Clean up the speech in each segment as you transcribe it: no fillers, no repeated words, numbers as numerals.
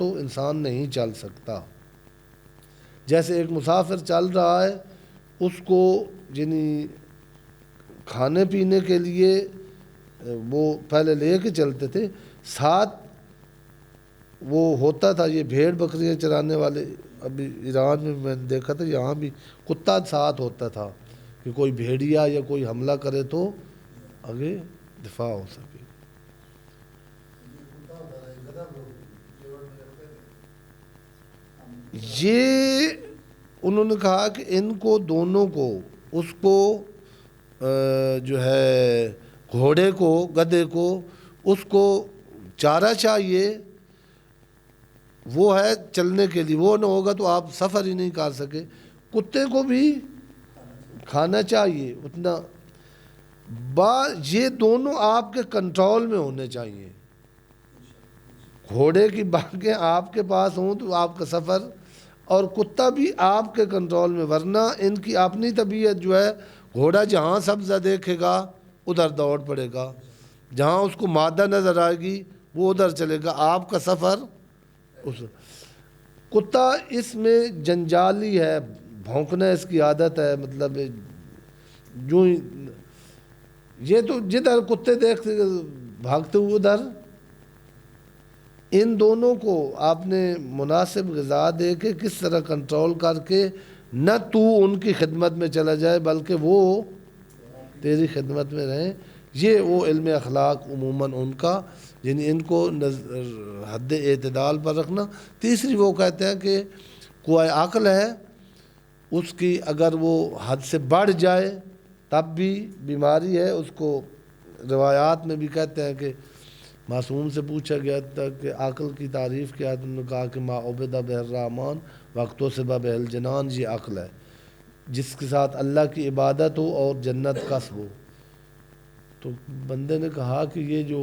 تو انسان نہیں چل سکتا۔ جیسے ایک مسافر چل رہا ہے، اس کو یعنی کھانے پینے کے لیے وہ پہلے لے کے چلتے تھے، ساتھ وہ ہوتا تھا، یہ بھیڑ بکریاں چرانے والے، ابھی ایران میں نے دیکھا تھا، یہاں بھی کتا ساتھ ہوتا تھا کہ کوئی بھیڑیا یا کوئی حملہ کرے تو آگے دفاع ہو سکے۔ یہ انہوں نے کہا کہ ان کو دونوں کو، اس کو جو ہے گھوڑے کو، گدھے کو، اس کو چارہ چاہیے، وہ ہے چلنے کے لیے، وہ نہ ہوگا تو آپ سفر ہی نہیں کر سکے۔ کتے کو بھی کھانا چاہیے اتنا، یہ دونوں آپ کے کنٹرول میں ہونے چاہیے۔ گھوڑے کی بانگیں آپ کے پاس ہوں تو آپ کا سفر، اور کتا بھی آپ کے کنٹرول میں، ورنہ ان کی اپنی طبیعت جو ہے، گھوڑا جہاں سبزہ دیکھے گا ادھر دوڑ پڑے گا، جہاں اس کو مادہ نظر آئے گی وہ ادھر چلے گا، آپ کا سفر اس۔ کتا اس میں جنجالی ہے، بھونکنا اس کی عادت ہے، مطلب جو یہ تو جدھر کتے دیکھتے بھاگتے ہوئے ادھر۔ ان دونوں کو آپ نے مناسب غذا دے کے کس طرح کنٹرول کر کے، نہ تو ان کی خدمت میں چلا جائے بلکہ وہ تیری خدمت میں رہیں۔ یہ وہ علم اخلاق عموماً ان کا، یعنی ان کو حد اعتدال پر رکھنا۔ تیسری وہ کہتے ہیں کہ کوئی عقل ہے، اس کی اگر وہ حد سے بڑھ جائے تب بھی بیماری ہے اس کو۔ روایات میں بھی کہتے ہیں کہ معصوم سے پوچھا گیا تھا کہ عقل کی تعریف کیا ہے، تو انہوں نے کہا کہ ما عبد بہ الرحمن وقتوں سے بہ الجنان، یہ عقل ہے جس کے ساتھ اللہ کی عبادت ہو اور جنت کسب ہو۔ تو بندے نے کہا کہ یہ جو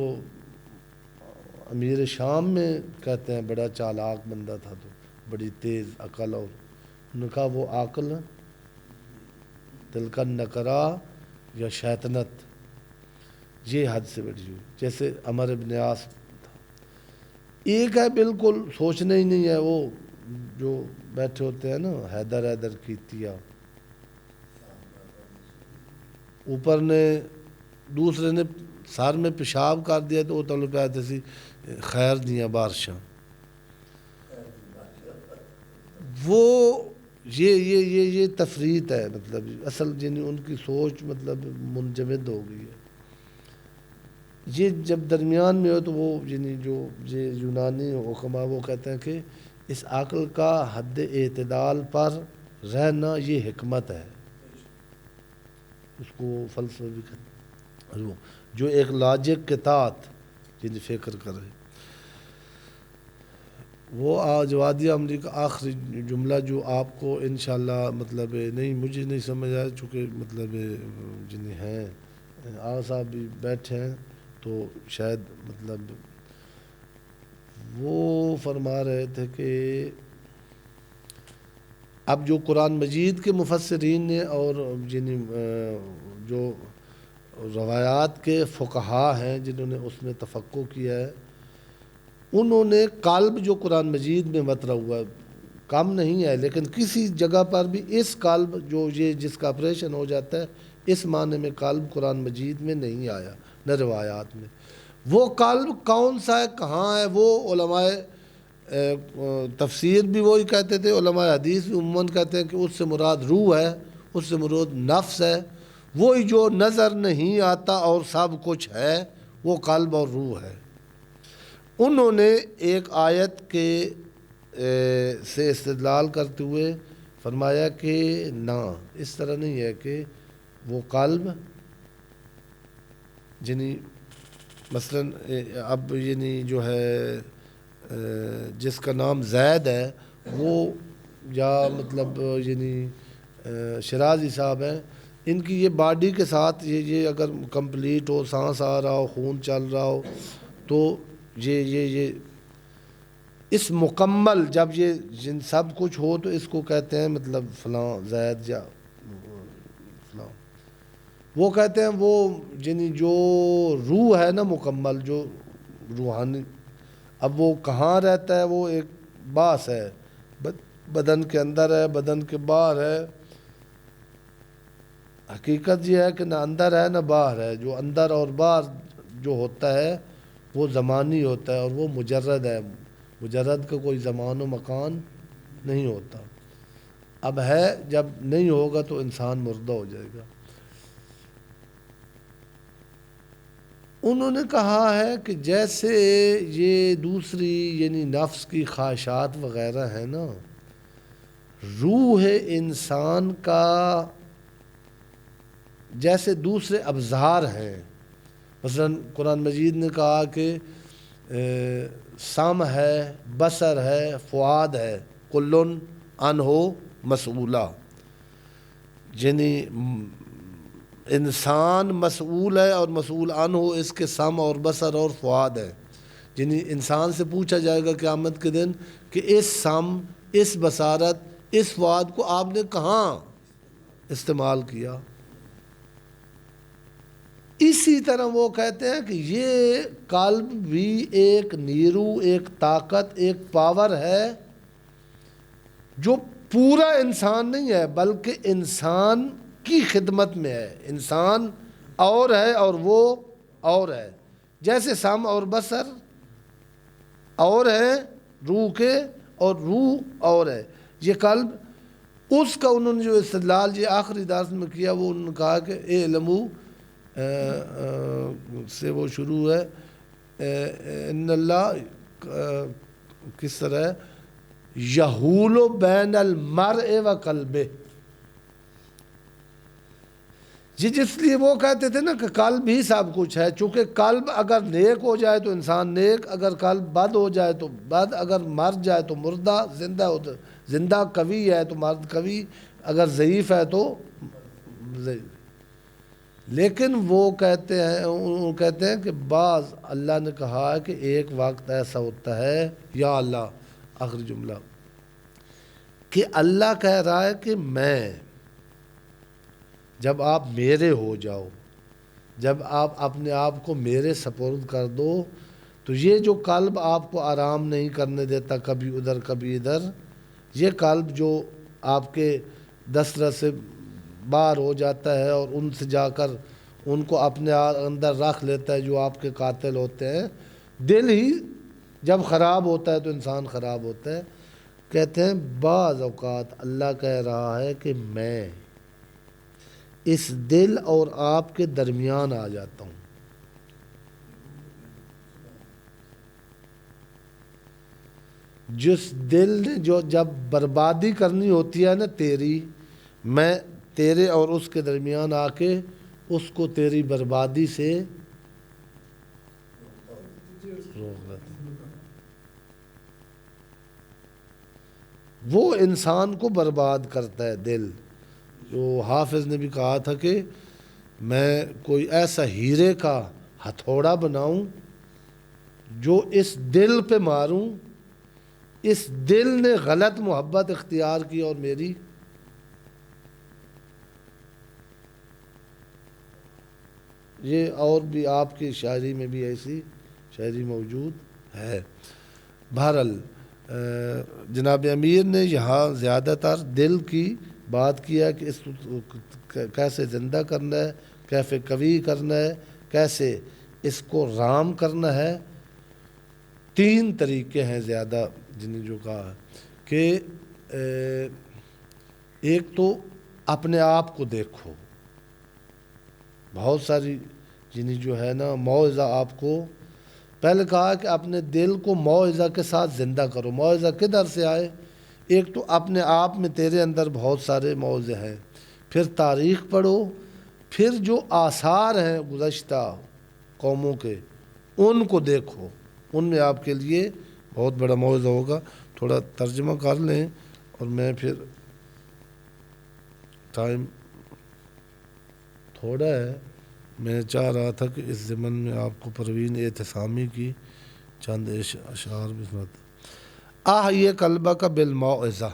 امیر شام میں کہتے ہیں بڑا چالاک بندہ تھا، تو بڑی تیز عقل، اور انہوں نے کہا وہ عقل تلک النکرہ یا شیطنت، یہ حد سے بڑھی ہوئی، جیسے عمر ابن عاص تھا۔ ایک ہے بالکل سوچنا ہی نہیں ہے، وہ جو بیٹھے ہوتے ہیں نا، حیدر حیدر کیتیا، اوپر نے دوسرے نے سر میں پیشاب کر دیا تو وہ تعلق آتے سی خیر دیا بارشاں، وہ یہ تفریط ہے، مطلب اصل یعنی ان کی سوچ مطلب منجمد ہو گئی ہے۔ یہ جب درمیان میں ہو تو وہ یعنی جو یہ یونانی حکماء وہ کہتے ہیں کہ اس عقل کا حد اعتدال پر رہنا یہ حکمت ہے، اس کو فلسفہ بھی کہتے ہیں، جو ایک لاجک کے تحت یعنی فکر کرے۔ وہ جوادیہ عمری کا آخری جملہ جو آپ کو انشاءاللہ مطلب نہیں، مجھے نہیں سمجھ آیا، چونکہ مطلب جنہیں ہیں آغا صاحب بھی بیٹھے ہیں تو شاید مطلب وہ فرما رہے تھے کہ اب جو قرآن مجید کے مفسرین نے اور یعنی جو روایات کے فقہاء ہیں جنہوں نے اس میں تفقہ کیا ہے، انہوں نے قلب جو قرآن مجید میں مطرح ہوا کم نہیں ہے، لیکن کسی جگہ پر بھی اس قلب جو یہ جس کا آپریشن ہو جاتا ہے، اس معنی میں قلب قرآن مجید میں نہیں آیا نہ روایات میں۔ وہ قلب کون سا ہے، کہاں ہے، وہ علماء تفسیر بھی وہی کہتے تھے، علماء حدیث بھی عموماً کہتے ہیں کہ اس سے مراد روح ہے، اس سے مراد نفس ہے، وہی جو نظر نہیں آتا اور سب کچھ ہے، وہ قلب اور روح ہے۔ انہوں نے ایک آیت کے سے استدلال کرتے ہوئے فرمایا کہ نہ، اس طرح نہیں ہے کہ وہ قلب یعنی مثلاً اب یعنی جو ہے جس کا نام زید ہے، وہ یا مطلب یعنی شرازی صاحب ہیں، ان کی یہ باڈی کے ساتھ یہ اگر کمپلیٹ ہو، سانس آ رہا ہو، خون چل رہا ہو، تو یہ اس مکمل جب یہ جن سب کچھ ہو تو اس کو کہتے ہیں مطلب فلاں زید یا فلاں۔ وہ کہتے ہیں وہ یعنی جو روح ہے نا مکمل، جو روحانی اب وہ کہاں رہتا ہے وہ ایک باس ہے، بدن کے اندر ہے، بدن کے باہر ہے. حقیقت یہ ہے کہ نہ اندر ہے نہ باہر ہے. جو اندر اور باہر جو ہوتا ہے وہ زمانی ہوتا ہے اور وہ مجرد ہے. مجرد کا کوئی زمان و مکان نہیں ہوتا. اب ہے، جب نہیں ہوگا تو انسان مردہ ہو جائے گا. انہوں نے کہا ہے کہ جیسے یہ دوسری یعنی نفس کی خواہشات وغیرہ ہیں نا، روح انسان کا جیسے دوسرے ابزار ہیں. مثلا قرآن مجید نے کہا کہ سم ہے، بصر ہے، فؤاد ہے، کلن عنہ مسئولہ. یعنی انسان مسئول ہے اور مسئول عنہ اس کے سم اور بصر اور فؤاد ہے. یعنی انسان سے پوچھا جائے گا قیامت کے دن کہ اس سم، اس بصارت، اس فؤاد کو آپ نے کہاں استعمال کیا. اسی طرح وہ کہتے ہیں کہ یہ قلب بھی ایک نیرو، ایک طاقت، ایک پاور ہے جو پورا انسان نہیں ہے بلکہ انسان کی خدمت میں ہے. انسان اور ہے اور وہ اور ہے. جیسے سم اور بصر اور ہے روح کے، اور روح اور ہے. یہ قلب اس کا انہوں نے جو استدلال یہ آخری درس میں کیا، وہ انہوں نے کہا کہ اعلموا سے وہ شروع ہے، ان اللہ کس طرح یحول بین المرء و قلبہ. جس لیے وہ کہتے تھے نا کہ قلب ہی سب کچھ ہے. چونکہ قلب اگر نیک ہو جائے تو انسان نیک، اگر قلب بد ہو جائے تو بد، اگر مر جائے تو مردہ، زندہ ہو تو زندہ، قوی ہے تو مرد قوی، اگر ضعیف ہے تو ضعیف. لیکن وہ کہتے ہیں کہ بعض اللہ نے کہا ہے کہ ایک وقت ایسا ہوتا ہے، یا اللہ آخری جملہ، کہ اللہ کہہ رہا ہے کہ میں، جب آپ میرے ہو جاؤ، جب آپ اپنے آپ کو میرے سپرد کر دو، تو یہ جو قلب آپ کو آرام نہیں کرنے دیتا، کبھی ادھر کبھی ادھر، یہ قلب جو آپ کے دسترس سے باہر ہو جاتا ہے اور ان سے جا کر ان کو اپنے اندر رکھ لیتا ہے جو آپ کے قاتل ہوتے ہیں. دل ہی جب خراب ہوتا ہے تو انسان خراب ہوتا ہے. کہتے ہیں بعض اوقات اللہ کہہ رہا ہے کہ میں اس دل اور آپ کے درمیان آ جاتا ہوں. جس دل نے جو جب بربادی کرنی ہوتی ہے نا تیری، میں تیرے اور اس کے درمیان آ کے اس کو تیری بربادی سے روک لیتا ہوں. وہ انسان کو برباد کرتا ہے دل. جو حافظ نے بھی کہا تھا کہ میں کوئی ایسا ہیرے کا ہتھوڑا بناؤں جو اس دل پہ ماروں، اس دل نے غلط محبت اختیار کی اور میری. یہ اور بھی آپ کی شاعری میں بھی ایسی شاعری موجود ہے. بہرحال جناب امیر نے یہاں زیادہ تر دل کی بات کیا کہ اس کیسے زندہ کرنا ہے، کیسے قوی کرنا ہے، کیسے اس کو رام کرنا ہے. 3 طریقے ہیں زیادہ جنہیں جو کہا کہ ایک تو اپنے آپ کو دیکھو. بہت ساری جنہیں جو ہے نا موعظہ آپ کو پہلے کہا کہ اپنے دل کو موعظہ کے ساتھ زندہ کرو. موعظہ کدھر سے آئے؟ ایک تو اپنے آپ میں تیرے اندر بہت سارے موعظے ہیں، پھر تاریخ پڑھو، پھر جو آثار ہیں گزشتہ قوموں کے ان کو دیکھو، ان میں آپ کے لیے بہت بڑا موعظہ ہوگا. تھوڑا ترجمہ کر لیں اور میں پھر ٹائم تھوڑا ہے، میں چاہ رہا تھا کہ اس ضمن میں آپ کو پروین اعتصامی کی چند اشعار بھی سناتا. یہ قلبہ کا بالموعظہ،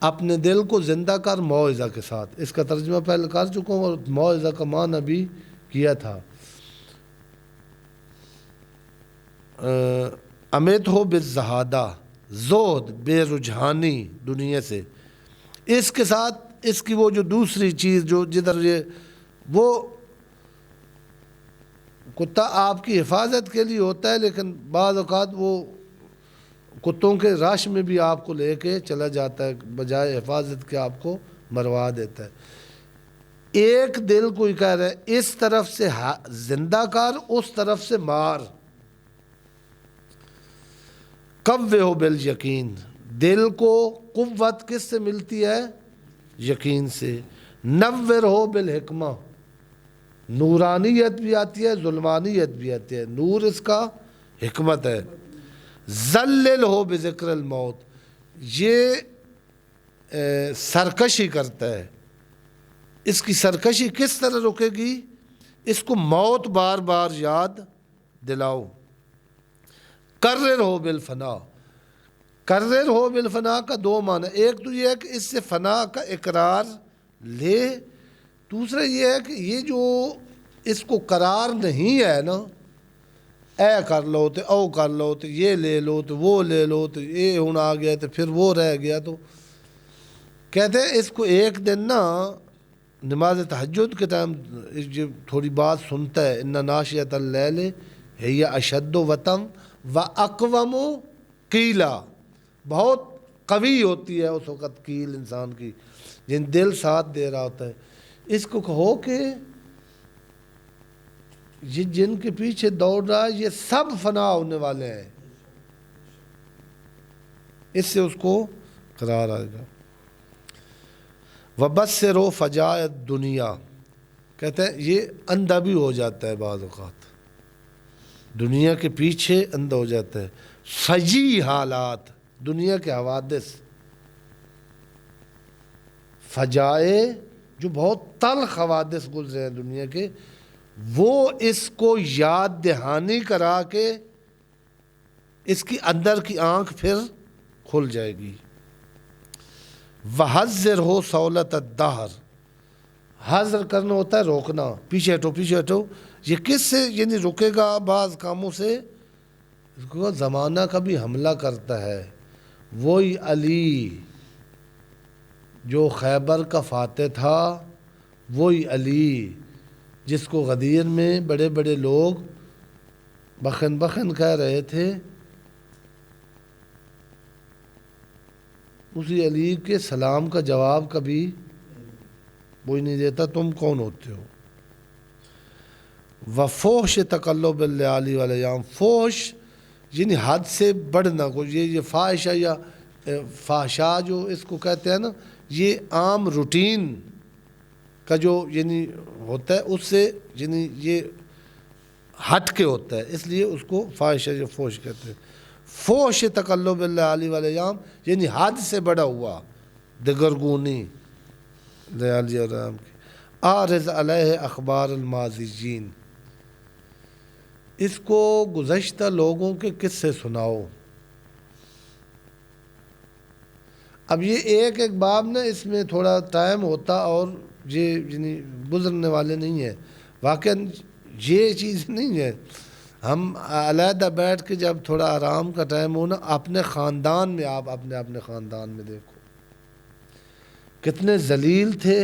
اپنے دل کو زندہ کر موعظہ کے ساتھ. اس کا ترجمہ پہلے کر چکا ہوں اور موعظہ کا معنی بھی کیا تھا. امیت ہو بالزہادہ، زہد بے رجحانی دنیا سے، اس کے ساتھ اس کی وہ جو دوسری چیز جو جدھر یہ وہ کتا آپ کی حفاظت کے لیے ہوتا ہے، لیکن بعض اوقات وہ کتوں کے رش میں بھی آپ کو لے کے چلا جاتا ہے، بجائے حفاظت کے آپ کو مروا دیتا ہے۔ ایک دل کوئی کہہ رہا ہے اس طرف سے زندہ کر، اس طرف سے مار۔ قوّہ ہو بالیقین، دل کو قوت کس سے ملتی ہے؟ یقین سے۔ نور ہو بالحکمہ، نورانیت بھی آتی ہے، ظلمانیت بھی آتی ہے، نور اس کا حکمت ہے۔ ذلل ہو بذکر الموت، یہ سرکشی کرتا ہے، اس کی سرکشی کس طرح رکے گی؟ اس کو موت بار بار یاد دلاؤ۔ کرر ہو بالفنا، کرر ہو بالفنا کا دو معنی، ایک تو یہ ہے کہ اس سے فنا کا اقرار لے، دوسرا یہ ہے کہ یہ جو اس کو قرار نہیں ہے نا، اے کر لو تو او کر لو تو یہ لے لو تو وہ لے لو تو یہ ہوں آ گیا تو پھر وہ رہ گیا، تو کہتے ہیں اس کو ایک دن نا نماز تہجد کے ٹائم جو تھوڑی بات سنتا ہے، ان ناشئۃ اللیل ہی اشد وطم و اقوم قیلا، بہت قوی ہوتی ہے اس وقت کیل انسان کی، جن دل ساتھ دے رہا ہوتا ہے۔ اس کو کہو کہ یہ جن کے پیچھے دوڑ رہا ہے یہ سب فنا ہونے والے ہیں، اس سے اس کو قرار آئے گا۔ وَبَصِّرْهُ فَجَاءَ الدُّنْيَا، کہتے ہیں یہ اندھا بھی ہو جاتا ہے بعض اوقات، دنیا کے پیچھے اندھا ہو جاتا ہے۔ فجی حالات، دنیا کے حوادث، فجائے جو بہت تلخ حوادث گزرے ہیں دنیا کے، وہ اس کو یاد دہانی کرا کے اس کی اندر کی آنکھ پھر کھل جائے گی۔ وَحَذِّرْهُ سَوْلَةَ الدَّهْرِ، حذر کرنا ہوتا ہے روکنا، پیچھے ہٹو پیچھے ہٹو، یہ کس سے یعنی رکے گا بعض کاموں سے؟ اس کو زمانہ کبھی حملہ کرتا ہے، وہی علی جو خیبر کا فاتح تھا، وہی علی جس کو غدیر میں بڑے بڑے لوگ بخن بخن کہہ رہے تھے، اسی علی کے سلام کا جواب کبھی کوئی نہیں دیتا، تم کون ہوتے ہو؟ وفوش تقلب اللیالی والیام، فوش یعنی حد سے بڑھنا، کو یہ فاحشہ یا فحشا جو اس کو کہتے ہیں نا، یہ عام روٹین کا جو یعنی ہوتا ہے اس سے یعنی یہ ہٹ کے ہوتا ہے، اس لیے اس کو فاحشہ یا فوش کہتے ہیں۔ فوش تقلب اللیالی والیام یعنی حد سے بڑا ہوا، دگرگونی لیالی اور ایام کی۔ عارض علیہ اخبار الماضیین، اس کو گزشتہ لوگوں کے قصے سناؤ۔ اب یہ ایک ایک باب نا اس میں تھوڑا ٹائم ہوتا اور یہ یعنی گزرنے والے نہیں ہیں، واقعاً یہ چیز نہیں ہے۔ ہم علیحدہ بیٹھ کے جب تھوڑا آرام کا ٹائم ہو نا، اپنے خاندان میں آپ اپنے خاندان میں دیکھو کتنے ذلیل تھے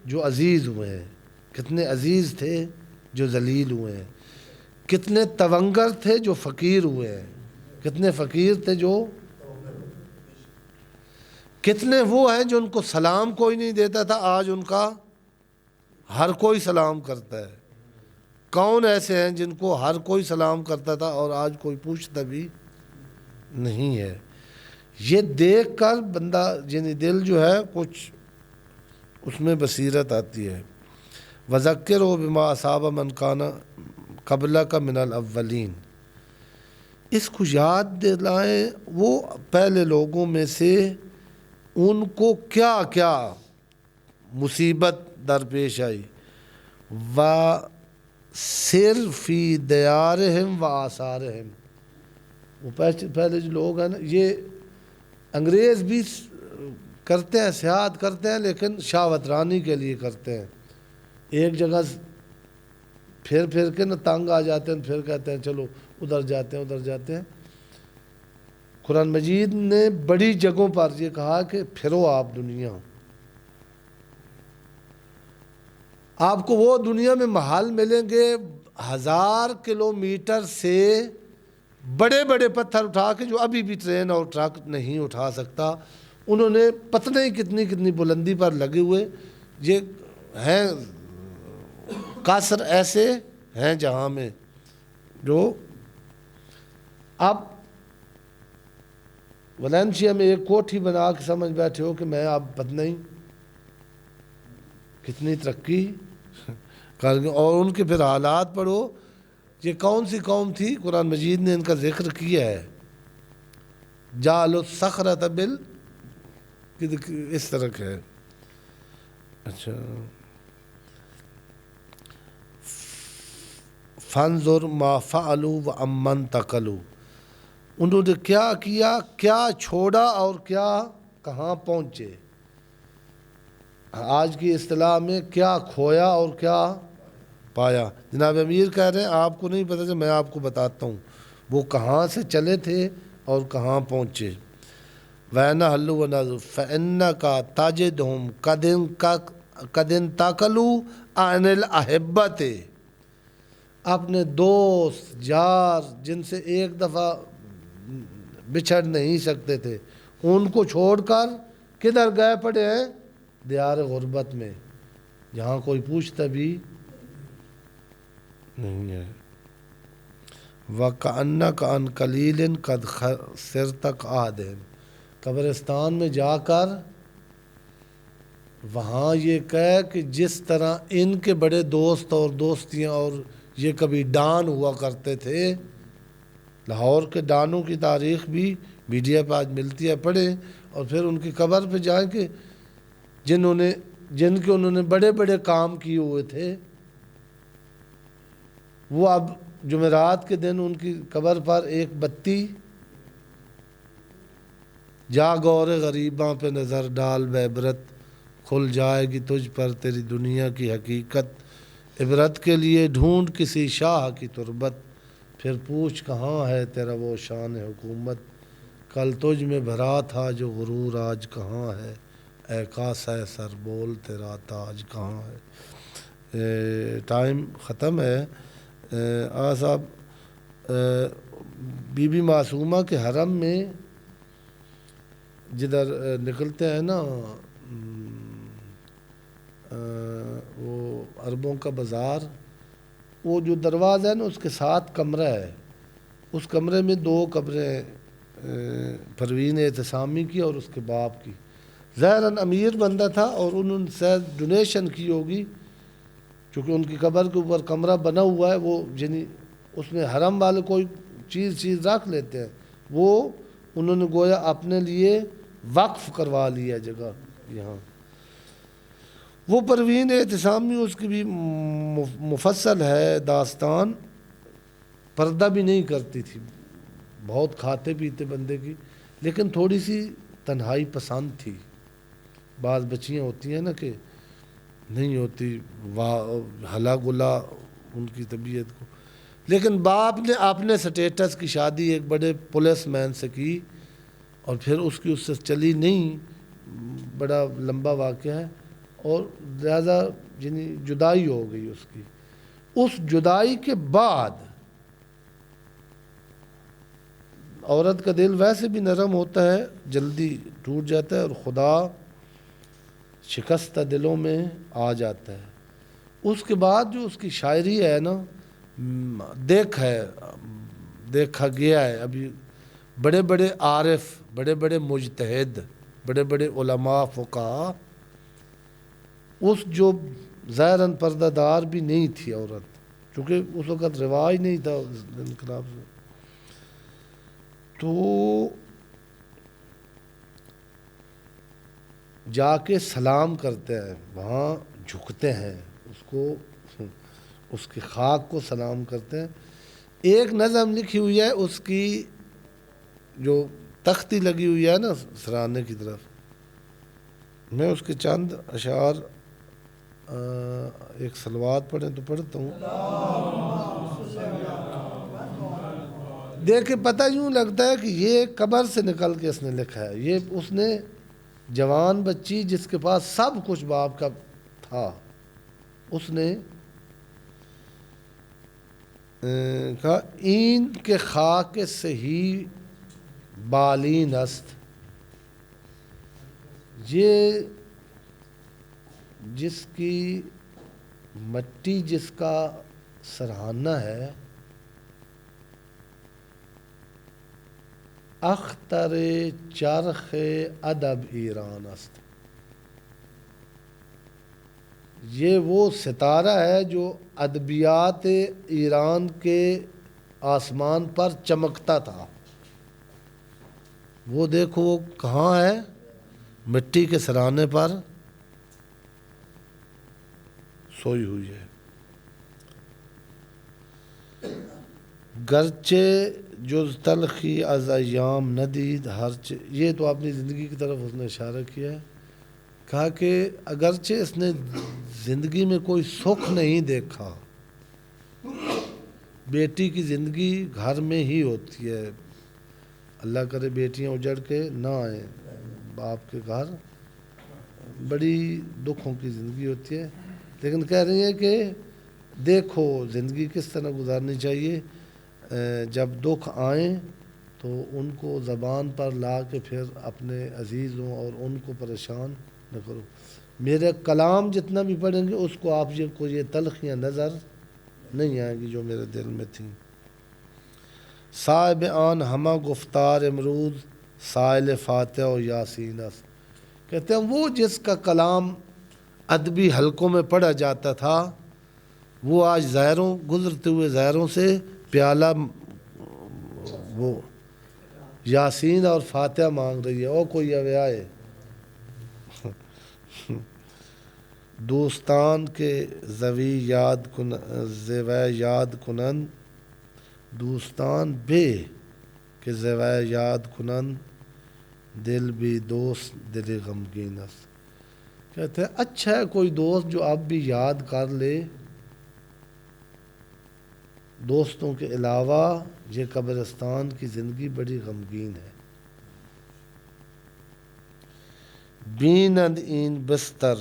جو عزیز ہوئے ہیں، کتنے عزیز تھے جو ذلیل ہوئے ہیں، کتنے تونگر تھے جو فقیر ہوئے ہیں، کتنے فقیر تھے جو، کتنے وہ ہیں جو ان کو سلام کوئی نہیں دیتا تھا، آج ان کا ہر کوئی سلام کرتا ہے۔ کون ایسے ہیں جن کو ہر کوئی سلام کرتا تھا اور آج کوئی پوچھتا بھی نہیں ہے؟ یہ دیکھ کر بندہ یعنی دل جو ہے کچھ اس میں بصیرت آتی ہے۔ وَذَكِّرْهُ بِمَا أَصَابَ مَنْ كَانَ قَبْلَكَ مِنَ الْأَوَّلِينَ، اس کو یاد دلائیں وہ پہلے لوگوں میں سے ان کو کیا کیا مصیبت درپیش آئی۔ وَسِرْ فِي دِيَارِهِمْ وَآثَارِهِمْ، وہ پہلے جو لوگ ہیں نا، یہ انگریز بھی کرتے ہیں، سیاحت کرتے ہیں، لیکن شاوترانی کے لیے کرتے ہیں، ایک جگہ پھر کے نا تنگ آ جاتے ہیں، پھر کہتے ہیں چلو ادھر جاتے ہیں ادھر جاتے ہیں۔ قرآن مجید نے بڑی جگہوں پر یہ کہا کہ پھرو آپ دنیا، آپ کو وہ دنیا میں محل ملیں گے 1000 کلومیٹر سے بڑے بڑے پتھر اٹھا کے، جو ابھی بھی ٹرین اور ٹرک نہیں اٹھا سکتا، انہوں نے پتہ نہیں کتنی کتنی بلندی پر لگے ہوئے، یہ ہیں قصر ایسے ہیں جہاں میں جو اب ویلنسیا میں ایک کوٹھی بنا کے سمجھ بیٹھے ہو کہ میں اب پتہ نہیں کتنی ترقی کر گئے، اور ان کے پھر حالات پڑھو، یہ کون سی قوم تھی، قرآن مجید نے ان کا ذکر کیا ہے، جعلوا الصخرۃ اس طرح کا ہے۔ اچھا، فانظر ما فعلوا وعمن تقلوا، انہوں نے کیا کیا، کیا چھوڑا اور کیا کہاں پہنچے، آج کی اصطلاح میں کیا کھویا اور کیا پایا۔ جناب امیر کہہ رہے ہیں آپ کو نہیں پتہ چلا، میں آپ کو بتاتا ہوں وہ کہاں سے چلے تھے اور کہاں پہنچے۔ وَأَنَا حَلُّ وَنَظُرْ فَإِنَّكَ تَجِدْهُمْ قَدْ انْتَقَلُوا عَنِ الْأَحِبَّةِ، اپنے دوست یار جن سے ایک دفعہ بچھڑ نہیں سکتے تھے، ان کو چھوڑ کر کدھر گئے پڑے ہیں، دیار غربت میں، جہاں کوئی پوچھتا بھی نہیں ہے۔ وَكَأَنَّكَ عَنْ قَلِيلٍ قَدْ صِرْتَ كَعَادٍ، قبرستان میں جا کر وہاں یہ کہہ کہ جس طرح ان کے بڑے دوست اور دوستیاں اور یہ کبھی ڈان ہوا کرتے تھے، لاہور کے ڈانوں کی تاریخ بھی میڈیا پہ آج ملتی ہے، پڑھیں، اور پھر ان کی قبر پہ جائیں کہ جن کے انہوں نے بڑے بڑے کام کیے ہوئے تھے، وہ اب جمعرات کے دن ان کی قبر پر ایک بتی، جا غور غریباں پہ نظر ڈال بعبرت، کھل جائے گی تجھ پر تیری دنیا کی حقیقت، عبرت کے لیے ڈھونڈ کسی شاہ کی تربت، پھر پوچھ کہاں ہے تیرا وہ شان حکومت، کل تجھ میں بھرا تھا جو غرور آج کہاں ہے، اے کاسہ سر بول تیرا تاج کہاں ہے۔ ٹائم ختم ہے۔ صاحب بی بی معصومہ کے حرم میں جدھر نکلتے ہیں نا وہ عربوں کا بازار، وہ جو دروازہ ہے نا اس کے ساتھ کمرہ ہے، اس کمرے میں 2 قبریں پروین اعتصامی کی اور اس کے باپ کی، ظاہراً امیر بندہ تھا اور انہوں نے شاید ڈونیشن کی ہوگی، چونکہ ان کی قبر کے اوپر کمرہ بنا ہوا ہے، وہ یعنی اس میں حرم والے کوئی چیز رکھ لیتے ہیں، وہ انہوں نے گویا اپنے لیے وقف کروا لیا جگہ یہاں۔ وہ پروین اعتصامی، اس کی بھی مفصل ہے داستان، پردہ بھی نہیں کرتی تھی، بہت کھاتے پیتے بندے کی، لیکن تھوڑی سی تنہائی پسند تھی۔ بعض بچیاں ہوتی ہیں نا کہ نہیں ہوتی ہلا گلا ان کی طبیعت کو، لیکن باپ نے اپنے سٹیٹس کی شادی ایک بڑے پولیس مین سے کی، اور پھر اس سے چلی نہیں، بڑا لمبا واقعہ ہے، اور لہذا یعنی جدائی ہو گئی اس کی۔ اس جدائی کے بعد عورت کا دل ویسے بھی نرم ہوتا ہے، جلدی ٹوٹ جاتا ہے، اور خدا شکستہ دلوں میں آ جاتا ہے۔ اس کے بعد جو اس کی شاعری ہے نا، دیکھا گیا ہے ابھی، بڑے بڑے عارف، بڑے بڑے مجتہد، بڑے بڑے علماء فقہاء، اس جو ظاہراً پردہ دار بھی نہیں تھی عورت، چونکہ اس وقت رواج نہیں تھا انقلاب سے، تو جا کے سلام کرتے ہیں، وہاں جھکتے ہیں، اس کی خاک کو سلام کرتے ہیں۔ ایک نظم لکھی ہوئی ہے اس کی، جو تختی لگی ہوئی ہے نا سرانے کی طرف، میں اس کے چند اشعار ایک صلوات پڑھیں تو پڑھتا ہوں۔ دیکھ کے پتہ یوں لگتا ہے کہ یہ قبر سے نکل کے اس نے لکھا ہے. یہ اس نے جوان بچی جس کے پاس سب کچھ باپ کا تھا، اس نے کہا این کے خاک سے ہی بالین است. یہ جس کی مٹی جس کا سرہانہ ہے، اختر چرخ ادب ایران است. یہ وہ ستارہ ہے جو ادبیات ایران کے آسمان پر چمکتا تھا. وہ دیکھو وہ کہاں ہے؟ مٹی کے سرانے پر سوئی ہوئی ہے. گرچہ جز تلخی از ایام ندید ہرچ. یہ تو اپنی زندگی کی طرف اس نے اشارہ کیا ہے. کہا کہ اگرچہ اس نے زندگی میں کوئی سکھ نہیں دیکھا، بیٹی کی زندگی گھر میں ہی ہوتی ہے، اللہ کرے بیٹیاں اجڑ کے نہ آئیں باپ کے گھر، بڑی دکھوں کی زندگی ہوتی ہے. لیکن کہہ رہی ہیں کہ دیکھو زندگی کس طرح گزارنی چاہیے، جب دکھ آئیں تو ان کو زبان پر لا کے پھر اپنے عزیزوں اور ان کو پریشان نہ کرو. میرے کلام جتنا بھی پڑھیں گے اس کو آپ کو یہ تلخیاں نظر نہیں آئیں گی جو میرے دل میں تھیں. صاحب آن ہمہ گفتار امروز سائل فاتح و یاسین است. کہتے ہیں وہ جس کا کلام ادبی حلقوں میں پڑھا جاتا تھا، وہ آج زائروں گزرتے ہوئے زائروں سے پیالہ وہ یاسین اور فاتحہ مانگ رہی ہے. او کوئی اوے آئے. دوستان کے زوی یاد کنند دوستان بے کہ زوی یاد کنند دل بھی دوست دل غمگین است. کہتے ہیں اچھا ہے کوئی دوست جو اب بھی یاد کر لے. دوستوں کے علاوہ یہ قبرستان کی زندگی بڑی غمگین ہے. بینند این بستر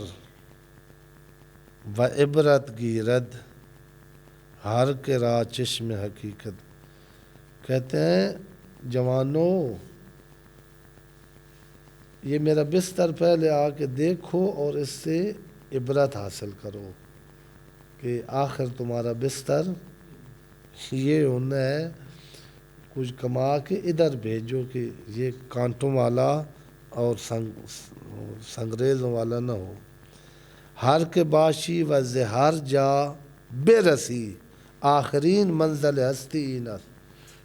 و عبرت گیرد ہر کے راہ چشم حقیقت. کہتے ہیں جوانوں یہ میرا بستر پہلے آ کے دیکھو اور اس سے عبرت حاصل کرو کہ آخر تمہارا بستر یہ ہونا ہے. کچھ کما کے ادھر بھیجو کہ یہ کانٹوں والا اور سنگریزوں والا نہ ہو. ہر کے باشی و زہر جا بے رسی آخرین منزل ہستی این است.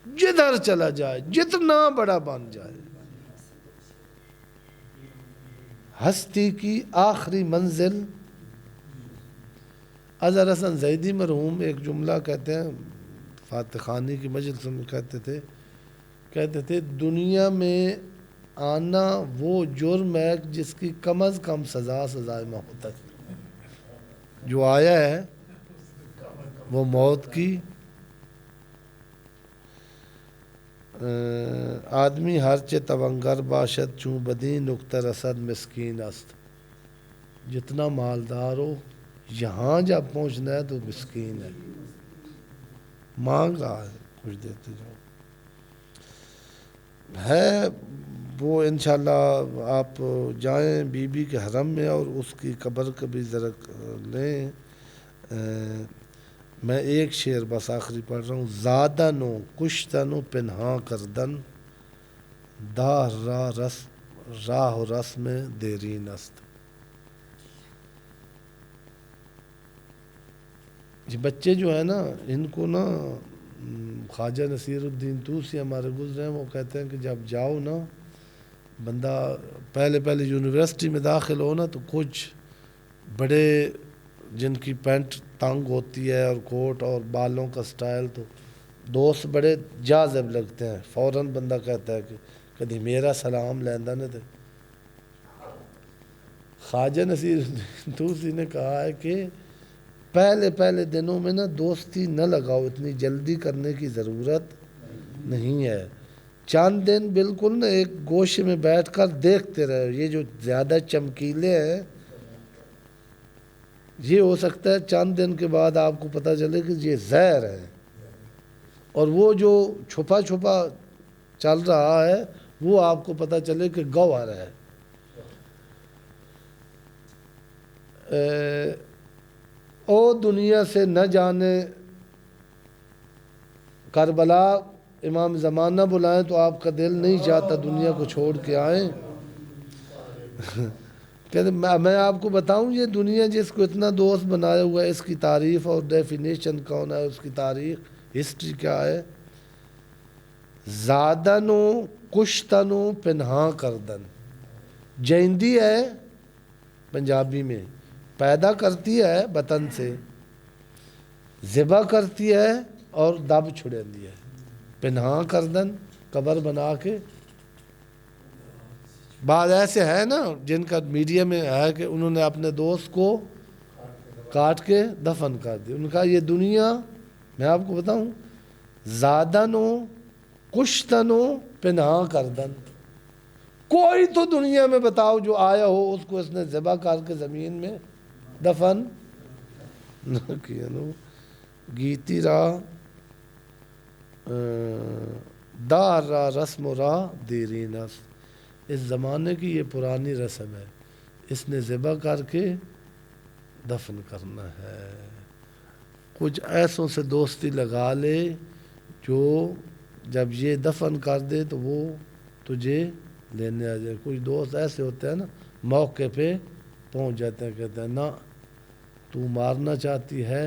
جدھر چلا جائے جتنا بڑا بن جائے ہستی کی آخری منزل. اظہر حسن زیدی مرحوم ایک جملہ کہتے ہیں فاتح خانی کی مجلس میں کہتے تھے دنیا میں آنا وہ جرم ہے جس کی کم از کم سزائے موت ہے. جو آیا ہے وہ موت کی. آدمی ہرچہ توانگر باشد چون بدین نقطہ رسد مسکین است. جتنا مالدار ہو یہاں جب پہنچنا ہے تو مسکین ہے. مانگ رہا ہے کچھ دیتے جو ہے. وہ انشاءاللہ آپ جائیں بی بی کے حرم میں اور اس کی قبر کا بھی ذرا لیں. میں ایک شعر بس آخری پڑھ رہا ہوں. زادن و کشتن و پنہاں کردن راہ و رسم دیرین است. یہ بچے جو ہیں نا ان کو نا خواجہ نصیر الدین طوسی ہمارے گزرے ہیں، وہ کہتے ہیں کہ جب جاؤ نا بندہ پہلے یونیورسٹی میں داخل ہو نا تو کچھ بڑے جن کی پینٹ تنگ ہوتی ہے اور کوٹ اور بالوں کا سٹائل تو دوست بڑے جاذب لگتے ہیں. فوراً بندہ کہتا ہے کہ کدی میرا سلام لیندہ نہ دے. خواجہ نصیر الدین طوسی نے کہا ہے کہ پہلے دنوں میں نا دوستی نہ لگاؤ، اتنی جلدی کرنے کی ضرورت نہیں ہے. چند دن بالکل نا ایک گوشے میں بیٹھ کر دیکھتے رہے. یہ جو زیادہ چمکیلے ہیں یہ ہو سکتا ہے چند دن کے بعد آپ کو پتہ چلے کہ یہ زہر ہے, اور وہ جو چھپا چھپا چل رہا ہے وہ آپ کو پتہ چلے کہ گوہر ہے. او دنیا سے نہ جانے کربلا امام زمانہ بلائیں تو آپ کا دل نہیں چاہتا دنیا کو چھوڑ کے آئیں. کہتے میں آپ کو بتاؤں یہ دنیا جس کو اتنا دوست بنایا ہوا ہے اس کی تعریف اور ڈیفینیشن کون ہے, اس کی تاریخ ہسٹری کیا ہے. زادن و کشتن و پنہاں کردن. جیندی ہے پنجابی میں, پیدا کرتی ہے وطن سے, ذبح کرتی ہے اور دب چھڑیندی ہے. پنہاں کردن قبر بنا کے. بعض ایسے ہے نا جن کا میڈیا میں ہے کہ انہوں نے اپنے دوست کو کاٹ کے دفن کر دیا. ان کا یہ دنیا میں آپ کو بتاؤں زادن و کشتن و پنہاں کردن. کوئی تو دنیا میں بتاؤ جو آیا ہو اس کو اس نے ذبح کر کے زمین میں دفن نہ کیا. نو گیتی راہ دار را رسم و راہ دیری نس. اس زمانے کی یہ پرانی رسم ہے, اس نے ذبح کر کے دفن کرنا ہے. کچھ ایسوں سے دوستی لگا لے جو جب یہ دفن کر دے تو وہ تجھے لینے آ جائے. کچھ دوست ایسے ہوتے ہیں نا موقع پہ پہنچ جاتے ہیں, کہتے ہیں نا تو مارنا چاہتی ہے,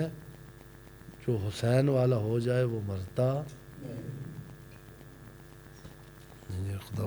جو حسین والا ہو جائے وہ مرتا نہیں. خدا